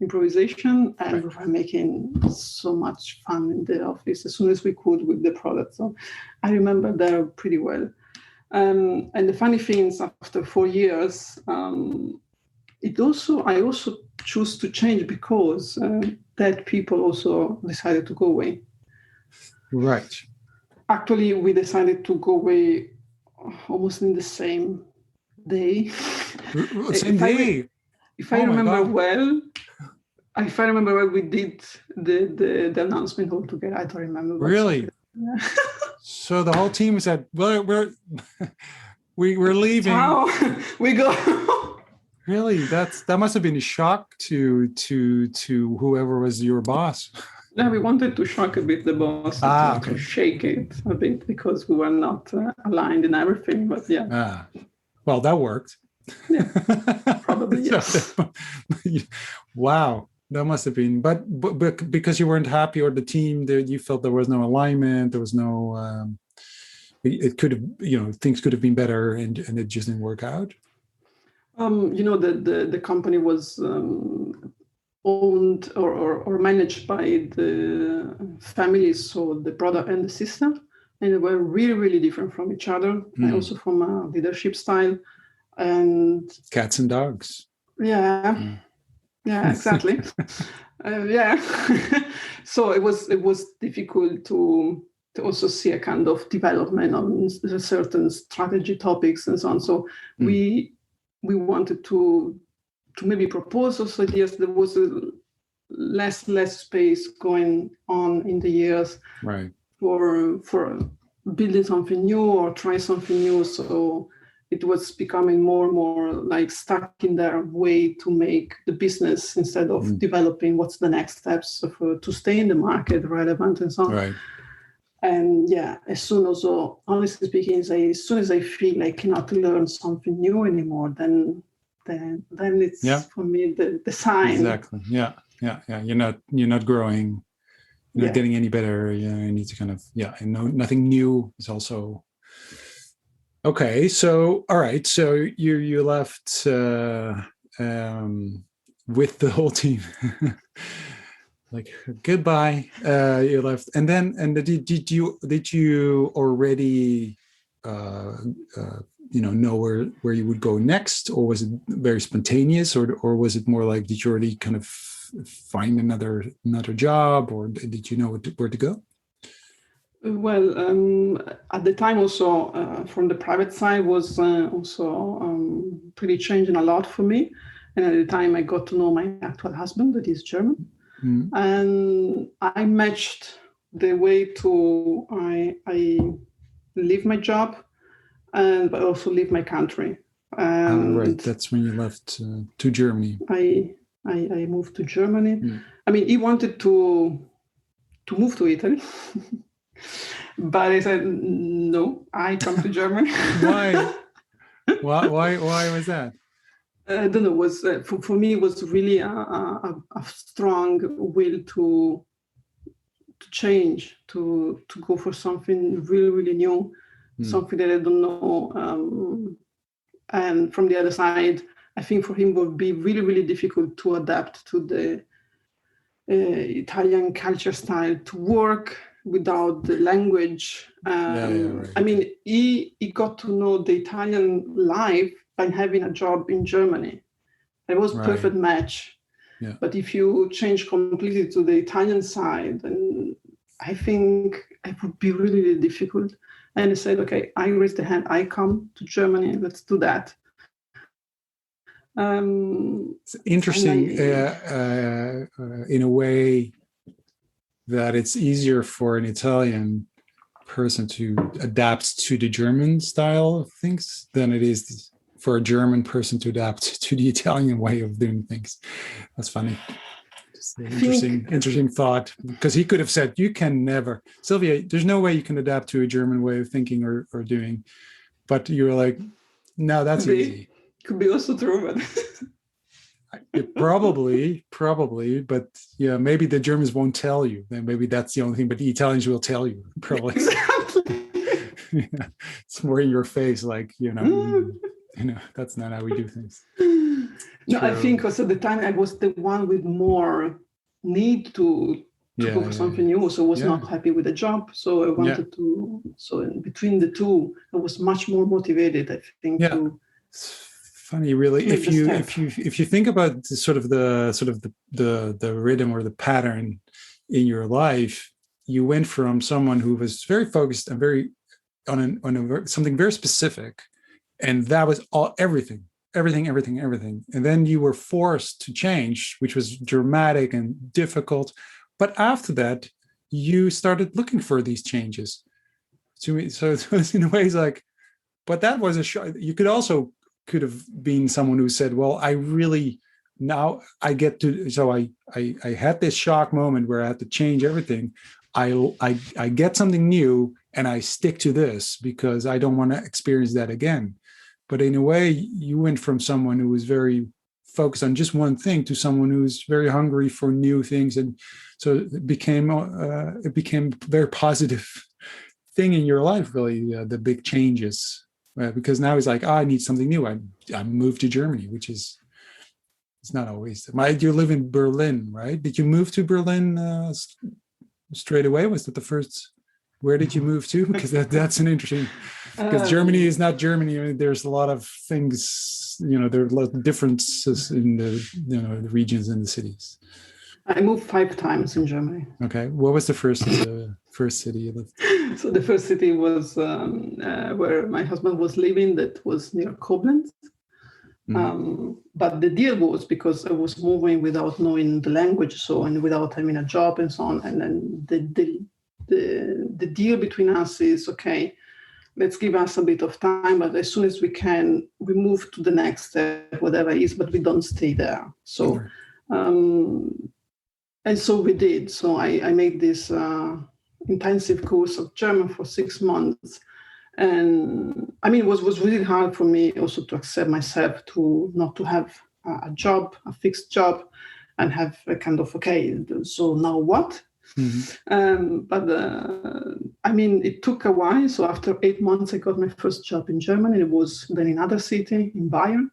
improvisation, and we were making so much fun in the office as soon as we could with the product. So I remember that pretty well. And the funny thing is, after 4 years, I also choose to change because that people also decided to go away. Right. Actually, we decided to go away almost in the same day. Same day. If I remember well, we did the announcement all together. I don't remember. Really? Yeah. So the whole team said, "Well, we're leaving. How we go?" Really? That must have been a shock to whoever was your boss. No, we wanted to shock a bit the boss, to shake it a bit, because we were not aligned in everything. But yeah. Well, that worked. Yeah, probably yes. Wow, that must have been. But because you weren't happy, or the team, you felt there was no alignment. There was no. It could have, things could have been better, and it just didn't work out. The company was owned or managed by the families, so the brother and the sister, and they were really, really different from each other, and also from a leadership style. And cats and dogs. Yeah, exactly. So it was difficult to also see a kind of development on certain strategy topics and so on. So we wanted to maybe propose those ideas. There was a less space going on in the years, right, for building something new or try something new. So it was becoming more and more like stuck in their way to make the business instead of developing what's the next steps to stay in the market relevant and so on. Right. And as soon as, honestly speaking, as soon as I feel I cannot learn something new anymore, then it's for me the sign. Exactly. Yeah. You're not growing. You're not getting any better. You need to kind of and nothing new is also. Okay, so all right, so you left with the whole team, like goodbye. You left, and did you already know where you would go next, or was it very spontaneous, or was it more like did you already kind of find another job, or did you know where to go? Well, at the time also from the private side was also pretty changing a lot for me. And at the time, I got to know my actual husband, that is German. Mm. And I matched the way to I leave my job, and but also leave my country. And Right, that's when you left to Germany. I moved to Germany. I mean, he wanted to move to Italy, but I said no. I come to Germany. Why? Why was that? I don't know. Was for me, it was really a strong will to change, to go for something really, really new, something that I don't know. And from the other side, I think for him it would be really, really difficult to adapt to the Italian culture style, to work without the language. Right. I mean, he got to know the Italian life by having a job in Germany. It was a perfect match. Yeah. But if you change completely to the Italian side, then I think it would be really, really difficult. And I said, okay, I raise the hand. I come to Germany. Let's do that. It's interesting in a way that it's easier for an Italian person to adapt to the German style of things than it is for a German person to adapt to the Italian way of doing things. That's funny. Just an interesting thought, because he could have said, you can never, Silvia, there's no way you can adapt to a German way of thinking or doing. But you were like, no, that's easy. Could be also true, but probably, but yeah, maybe the Germans won't tell you. Then maybe that's the only thing. But the Italians will tell you, probably. Exactly. Yeah. It's more in your face, like that's not how we do things. No, I think also at the time I was the one with more need to go for something new. So I was not happy with the job. So I wanted to. So in between the two, I was much more motivated, I think. Yeah. To funny, really. If you think about the rhythm or the pattern in your life, you went from someone who was very focused and very on something very specific, and that was everything, and then you were forced to change, which was dramatic and difficult. But after that, you started looking for these changes. So in a way, it's like, but that was a shock. You could have been someone who said, well, I really, now I get to, so I had this shock moment where I had to change everything. I get something new and I stick to this because I don't want to experience that again. But in a way, you went from someone who was very focused on just one thing to someone who's very hungry for new things. And so it became a very positive thing in your life, really, the big changes. Because now it's like, I need something new. I moved to Germany, which is, it's not always. You live in Berlin, right? Did you move to Berlin straight away? Was that the first? Where did you move to? Because that's an interesting. Because Germany is not Germany. I mean, there's a lot of things. There are a lot of differences in the the regions and the cities. I moved 5 times in Germany. Okay, what was the first city you lived? So the first city was where my husband was living. That was near Koblenz. But the deal was, because I was moving without knowing the language, and without having a job and so on. And then the deal between us is, okay, let's give us a bit of time, but as soon as we can, we move to the next step, whatever it is, but we don't stay there. So, and so we did. So I made this intensive course of German for 6 months. And I mean, it was really hard for me also to accept myself to not to have a job, a fixed job, and have a kind of, okay, so now what? But I mean, it took a while. So after 8 months, I got my first job in Germany. It was then in another city, in Bayern.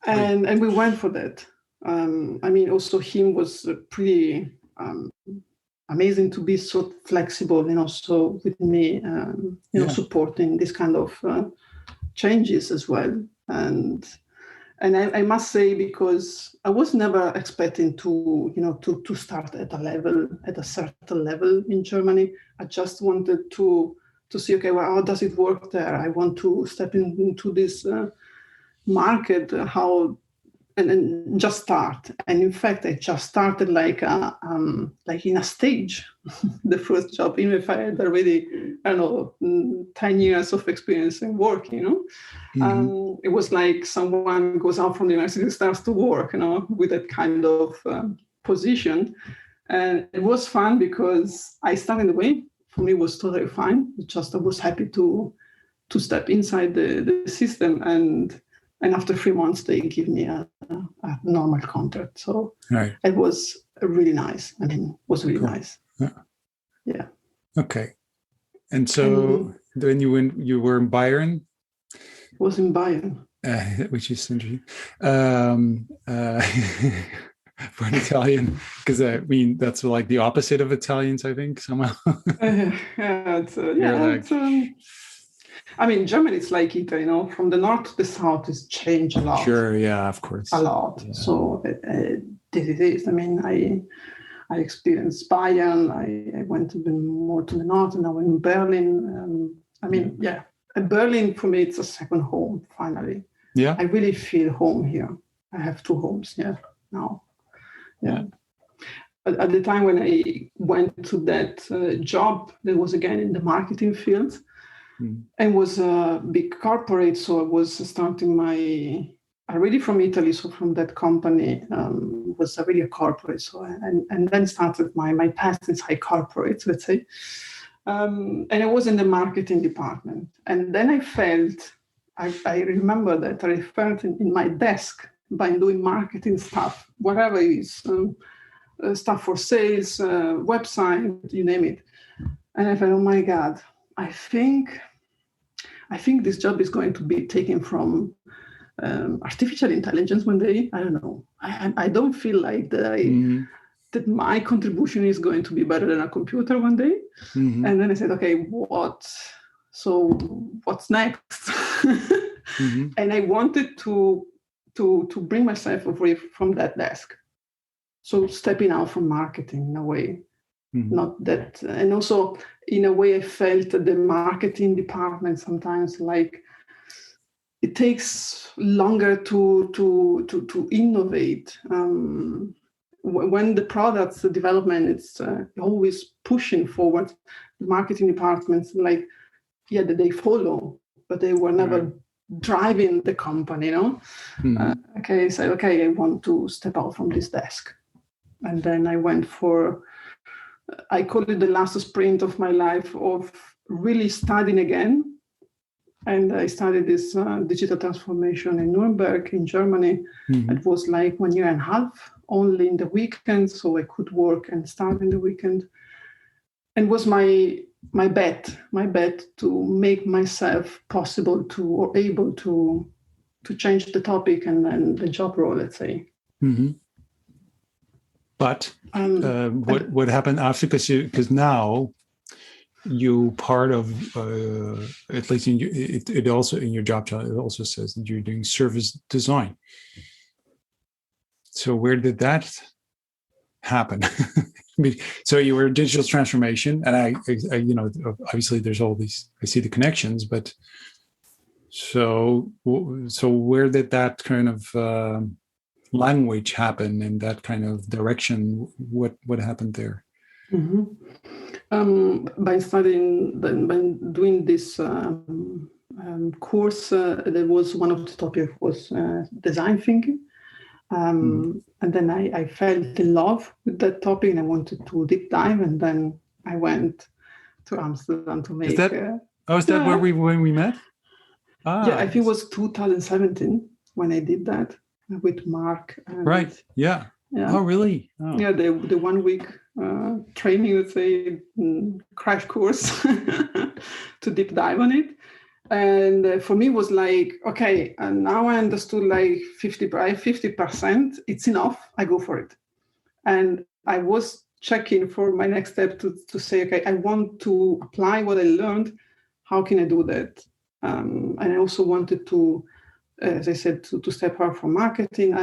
And we went for that. I mean, also him was pretty amazing to be so flexible, so with me, supporting this kind of changes as well. And I must say, because I was never expecting to start at a certain level in Germany. I just wanted to see, okay, well, how does it work there? I want to step into this market, how and then just start. And in fact, I just started like in a stage, the first job, even if I had already, I don't know, 10 years of experience in work, It was like someone goes out from the university and starts to work, with that kind of position. And it was fun because I started the way. For me, it was totally fine. Just I was happy to step inside the system, and after 3 months, they give me a normal contract. So it was really nice. I mean, it was really nice. Yeah. Okay. And so then you were in Bayern? It was in Bayern. Which is interesting. For an Italian, because I mean, that's like the opposite of Italians, I think, somehow. I mean, Germany is like Italy, from the north to the south, it's changed a lot. Sure, yeah, of course. A lot. Yeah. So this is it. I mean, I experienced Bayern. I went more to the north, and I went in Berlin. Berlin for me, it's a second home, finally. Yeah. I really feel home here. I have 2 homes now. Yeah. At the time when I went to that job, that was again in the marketing field, and was a big corporate. So I was starting already from Italy. So from that company was already a corporate. So and then started my path inside corporates, let's say. And I was in the marketing department. And then I remember that I felt in my desk by doing marketing stuff, whatever it is, stuff for sales, website, you name it. And I thought, oh my God, I think this job is going to be taken from artificial intelligence one day. I don't know. I don't feel like that my contribution is going to be better than a computer one day. Mm-hmm. And then I said, okay, what's next? Mm-hmm. And I wanted to bring myself away from that desk. So stepping out from marketing in a way, not that. And also in a way I felt the marketing department sometimes like it takes longer to innovate. When the products, the development, it's always pushing forward. The marketing departments, they follow, but they were never driving the company, I want to step out from this desk. And then I went I call it the last sprint of my life of really studying again. And I studied this digital transformation in Nuremberg, in Germany. Mm-hmm. It was like 1.5 years, only in the weekend, so I could work and start in the weekend. And was my bet to make myself possible or able to change the topic and the job role, let's say. Mm-hmm. But what happened after? Because now you part of at least it also in your job title it also says that you're doing service design. So where did that happen? So you were digital transformation, and I obviously there's all these. I see the connections, but so where did that kind of language happen in that kind of direction? What happened there? Mm-hmm. By studying, by doing this course, there was one of the topics was design thinking. And then I fell in love with that topic and I wanted to deep dive, and then I went to Amsterdam to make... Is that when we met? Yeah, I think it was 2017 when I did that with Mark. Right, yeah. Oh, really? Oh. Yeah, the 1 week training, let's say, crash course to deep dive on it. And for me, it was like, okay, and now I understood like 50%, it's enough, I go for it. And I was checking for my next step to say, okay, I want to apply what I learned. How can I do that? And I also wanted to, as I said, to step out from marketing.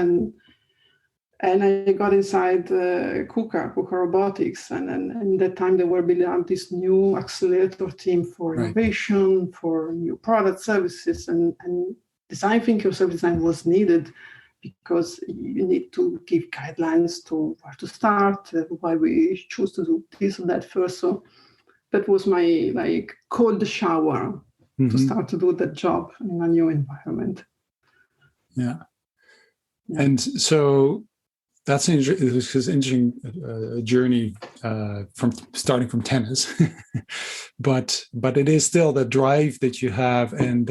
And I got inside KUKA Robotics. And in that time, they were building up this new accelerator team for innovation, for new product services. And design thinking or service design was needed because you need to give guidelines to where to start, why we choose to do this or that first. So that was my like cold shower to start to do that job in a new environment. Yeah. And so that's an interesting journey from starting from tennis, but it is still the drive that you have, and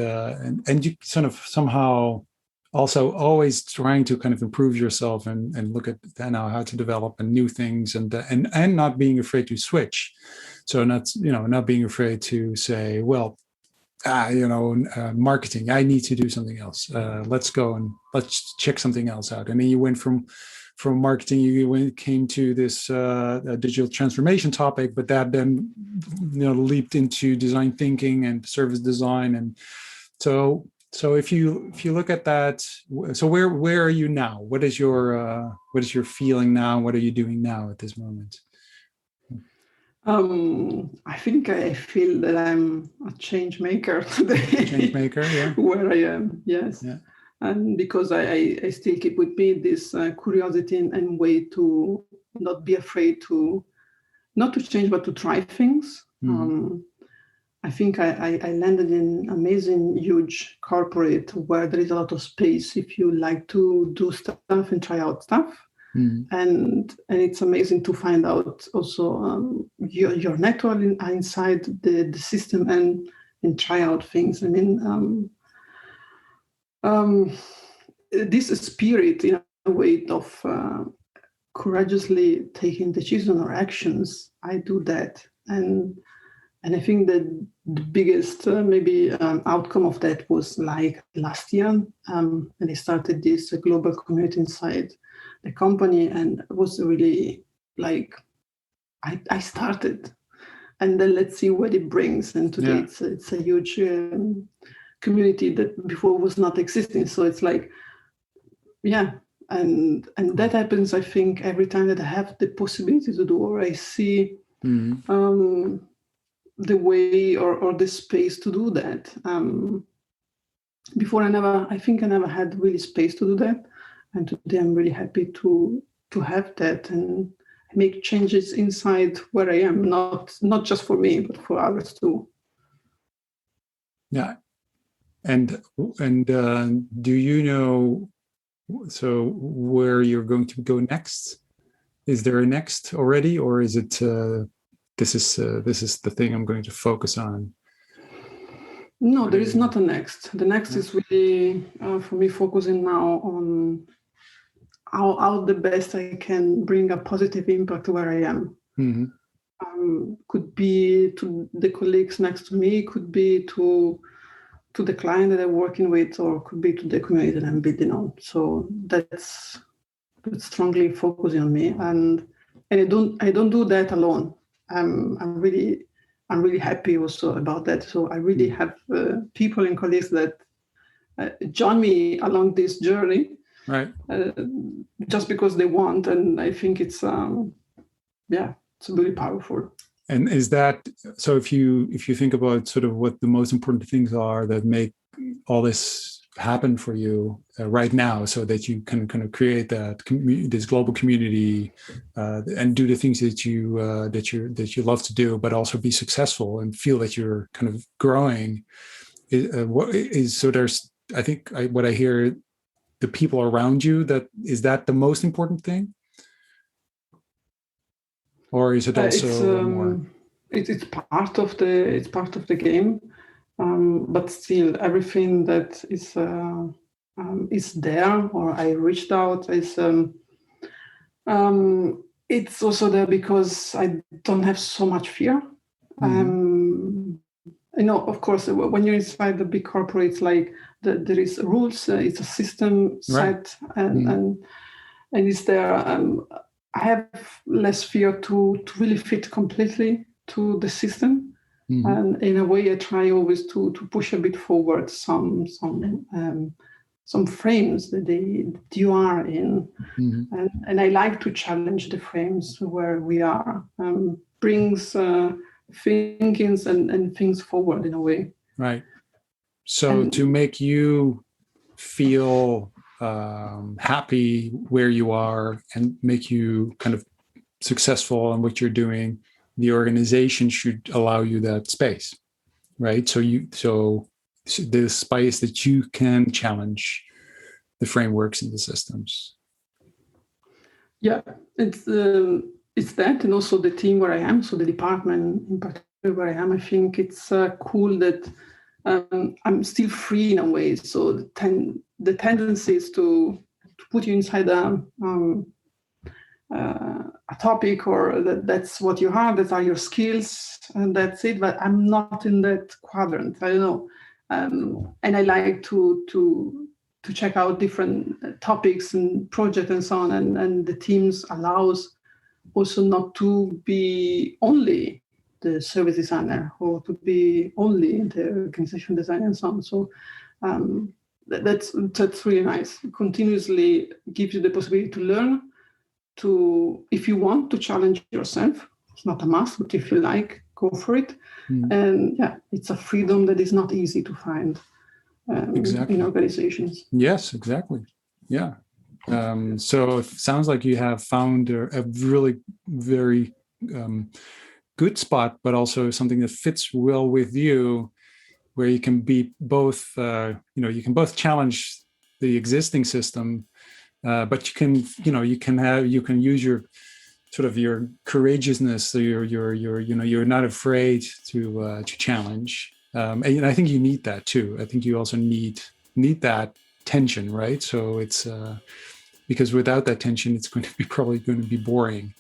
you sort of somehow also always trying to kind of improve yourself and look at now how to develop and new things, and not being afraid to switch. So not being afraid to say, well, marketing, I need to do something else. Let's go and let's check something else out. And then you went from marketing, came to this digital transformation topic, but that then leaped into design thinking and service design. And so if you look at that, so where are you now? What is your feeling now? What are you doing now at this moment? I think I feel that I'm a change maker today. Change maker, yeah. Where I am, yes. Yeah. And because I still keep with me this curiosity and way to not be afraid not to change, but to try things. I think I landed in amazing, huge corporate where there is a lot of space if you like to do stuff and try out stuff. And it's amazing to find out also your network inside the system and try out things. I mean, this spirit in a way of courageously taking decisions or actions, I do that. And I think that the biggest outcome of that was like last year, and I started this global community inside the company, and it was really like I started, and then let's see what it brings. And today it's a huge community that before was not existing. So it's like, and that happens, I think, every time that I have the possibility to do, or I see the way or the space to do that. Before I never had really space to do that. And today I'm really happy to have that and make changes inside where I am, not just for me, but for others too. Yeah. And do you know so where you're going to go next? Is there a next already, or is it this is the thing I'm going to focus on? No, there is not a next. The next is really for me focusing now on how the best I can bring a positive impact where I am. Could be to the colleagues next to me, could be to the client that I'm working with, or could be to the community that I'm building on. So that's strongly focusing on me, and I don't do that alone. I'm really happy also about that. So I really have people and colleagues that join me along this journey. Right. Just because they want, and I think it's really powerful. And is that so? If you think about sort of what the most important things are that make all this happen for you right now, so that you can kind of create that this global community and do the things that you love to do, but also be successful and feel that you're kind of growing. There's I think what I hear. The people around you, is that the most important thing, or is it also more? It's part of the game, but still everything that is there, or I reached out, is it's also there because I don't have so much fear. Of course, when you're inside the big corporates, like there is rules, it's a system set, and it's there. I have less fear to really fit completely to the system, and in a way, I try always to push a bit forward some frames that you are in, and I like to challenge the frames where we are. Brings thinkings and things forward in a way. Right. So to make you feel happy where you are and make you kind of successful in what you're doing, the organization should allow you that space, right? So the space that you can challenge the frameworks and the systems. Yeah, it's that, and also the team where I am, so the department in particular where I am. I think it's cool that I'm still free in a way. So the tendency is to put you inside a topic, or that's what you have, that are your skills, and that's it. But I'm not in that quadrant. I don't know, and I like to check out different topics and projects and so on. And the teams allows also not to be only the service designer or to be only the organization designer and so on. So that's really nice. It continuously gives you the possibility to learn, to, if you want to challenge yourself. It's not a must, but if you like, go for it. And yeah, it's a freedom that is not easy to find Exactly. in organizations. Yes, exactly. Yeah. So it sounds like you have found a really very good spot, but also something that fits well with you, where you can be both, you can both challenge the existing system, but you can use your sort of your courageousness, so you're not afraid to challenge. And I think you need that too. I think you also need that tension, right? So it's because without that tension, it's probably going to be boring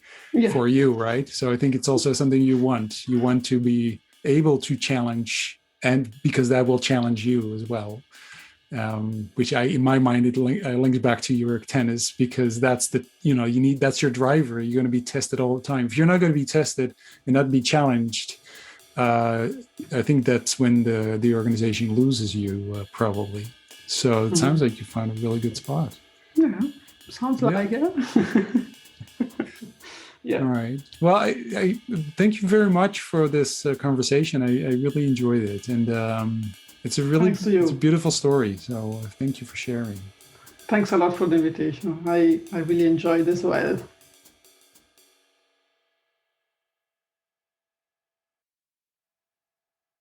for you, right? So I think it's also something you want. You want to be able to challenge, and because that will challenge you as well. Which in my mind, it links back to your tennis, because that's that's your driver. You're going to be tested all the time. If you're not going to be tested and not be challenged, I think that's when the organization loses you, probably. So it sounds like you found a really good spot. Yeah, sounds like it. Yeah. All right. Well, I thank you very much for this conversation. I really enjoyed it, and it's a beautiful story. So thank you for sharing. Thanks a lot for the invitation. I really enjoyed this as well.